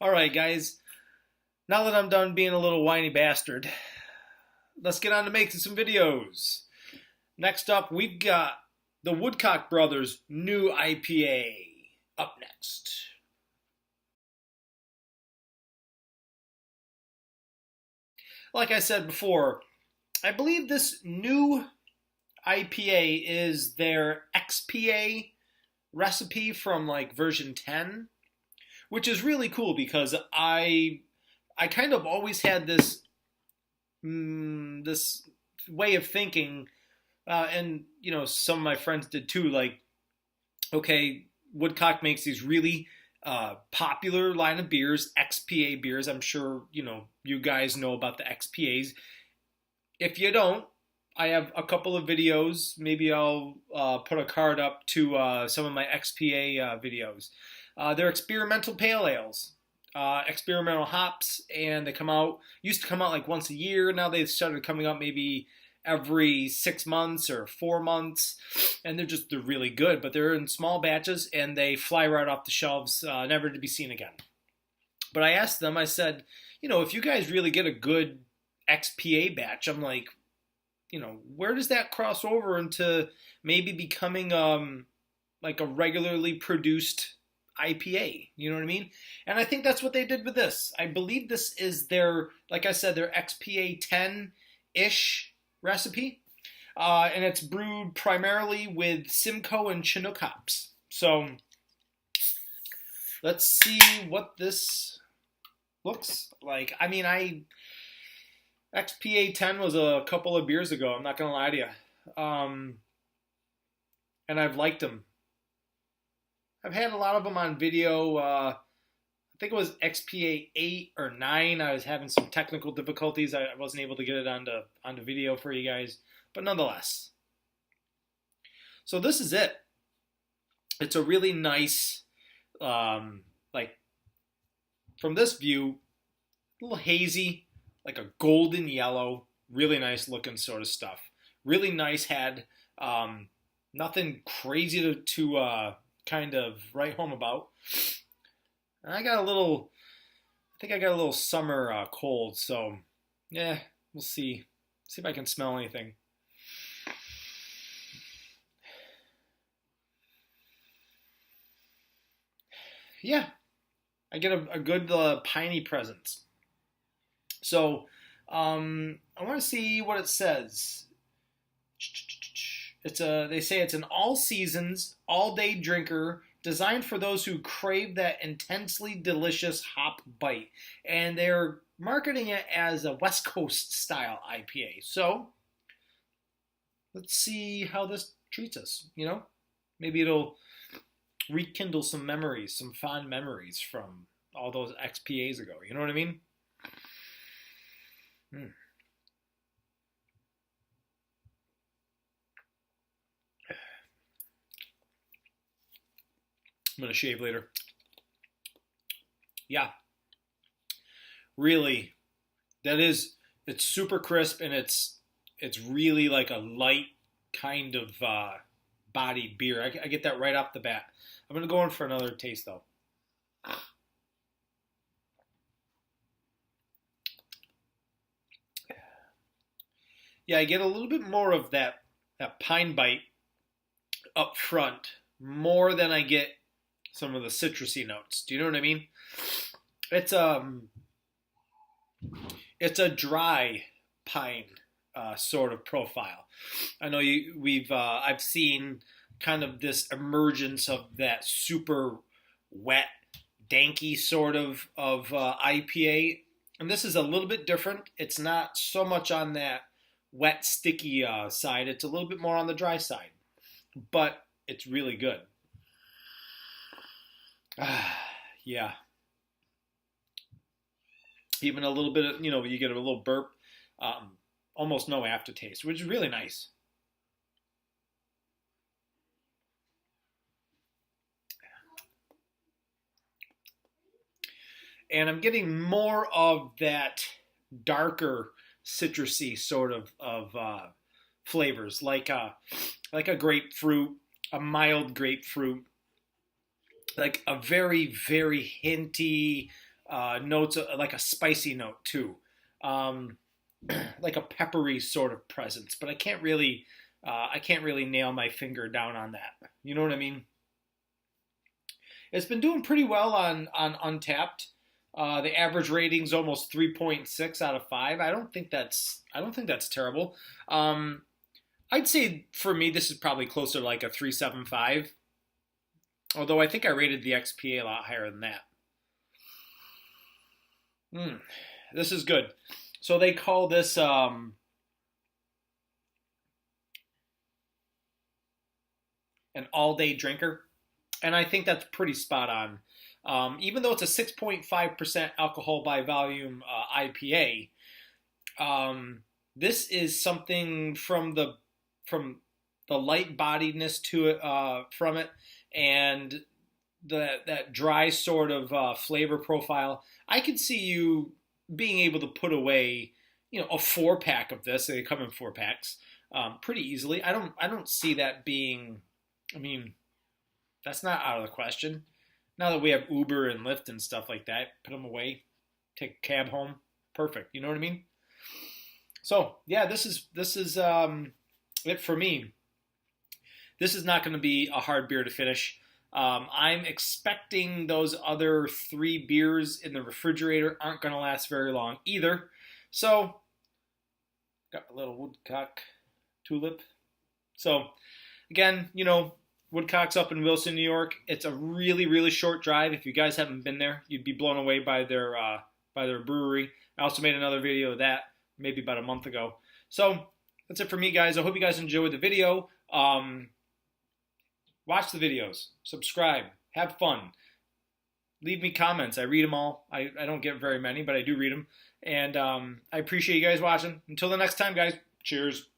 All right, guys. Now that I'm done being a little whiny bastard, let's get on to making some videos. Next up, we've got the Woodcock Brothers new IPA up next. Like I said before, I believe this new IPA is their XPA recipe from like version 10, which is really cool because I kind of always had this way of thinking, and some of my friends did too. Like, okay, Woodcock makes these really popular line of beers, XPA beers. I'm sure you guys know about the XPAs. If you don't, I have a couple of videos. Maybe I'll put a card up to some of my XPA videos. They're experimental pale ales, experimental hops, and they used to come out like once a year. Now they've started coming out maybe every 6 months or 4 months, and they're really good. But they're in small batches and they fly right off the shelves, never to be seen again. But I asked them, I said, if you guys really get a good XPA batch, I'm like, where does that cross over into maybe becoming like a regularly produced IPA? You know what I mean? And I think that's what they did with this. I believe this is like I said, their XPA 10-ish recipe. And it's brewed primarily with Simcoe and Chinook hops. So let's see what this looks like. I mean, XPA 10 was a couple of beers ago. I'm not going to lie to you. And I've liked them. I've had a lot of them on video. I think it was XPA 8 or 9. I was having some technical difficulties. I wasn't able to get it onto video for you guys. But nonetheless. So this is it. It's a really nice, like, from this view, a little hazy, like a golden yellow, really nice looking sort of stuff. Really nice head. Nothing crazy to kind of write home about. And I think I got a little summer cold, so yeah, we'll see. See if I can smell anything. Yeah, I get a good piney presence. So I want to see what it says. They say it's an all seasons, all day drinker designed for those who crave that intensely delicious hop bite, and they're marketing it as a West Coast style IPA. So let's see how this treats us. Maybe it'll rekindle some memories, some fond memories from all those XPAs ago. You know what I mean? I'm gonna shave later. Yeah, really, it's super crisp, and it's really like a light kind of bodied beer. I get that right off the bat. I'm gonna go in for another taste though. Yeah, I get a little bit more of that pine bite up front, more than I get some of the citrusy notes. Do you know what I mean? It's it's a dry pine sort of profile. I know I've seen kind of this emergence of that super wet, danky sort of IPA, and this is a little bit different. It's not so much on that wet, sticky side. It's a little bit more on the dry side, but it's really good. Yeah. Even a little bit of, you get a little burp, almost no aftertaste, which is really nice. And I'm getting more of that darker citrusy sort of flavors, like a grapefruit, a mild grapefruit, like a very, very hinty notes, like a spicy note too, like a peppery sort of presence. But I can't really nail my finger down on that. You know what I mean? It's been doing pretty well on Untapped. The average rating's almost 3.6 out of 5. I don't think that's terrible. I'd say for me this is probably closer to like a 3.75. Although I think I rated the XPA a lot higher than that. This is good. So they call this an all-day drinker, and I think that's pretty spot on. Even though it's a 6.5% alcohol by volume IPA, this is something from the light bodiedness to it from it, and that dry sort of flavor profile. I could see you being able to put away, a 4-pack of this. They come in 4-packs pretty easily. I don't see that being. I mean, that's not out of the question. Now that we have Uber and Lyft and stuff like that, put them away, take a cab home, perfect. You know what I mean? So yeah, this is it for me. This is not going to be a hard beer to finish. I'm expecting those other 3 beers in the refrigerator aren't going to last very long either. So, got a little Woodcock tulip. So, again, Woodcock's up in Wilson, New York. It's a really, really short drive. If you guys haven't been there, you'd be blown away by their brewery. I also made another video of that maybe about a month ago. So, that's it for me, guys. I hope you guys enjoyed the video. Watch the videos, subscribe, have fun, leave me comments. I read them all. I don't get very many, but I do read them. And I appreciate you guys watching. Until the next time, guys, cheers.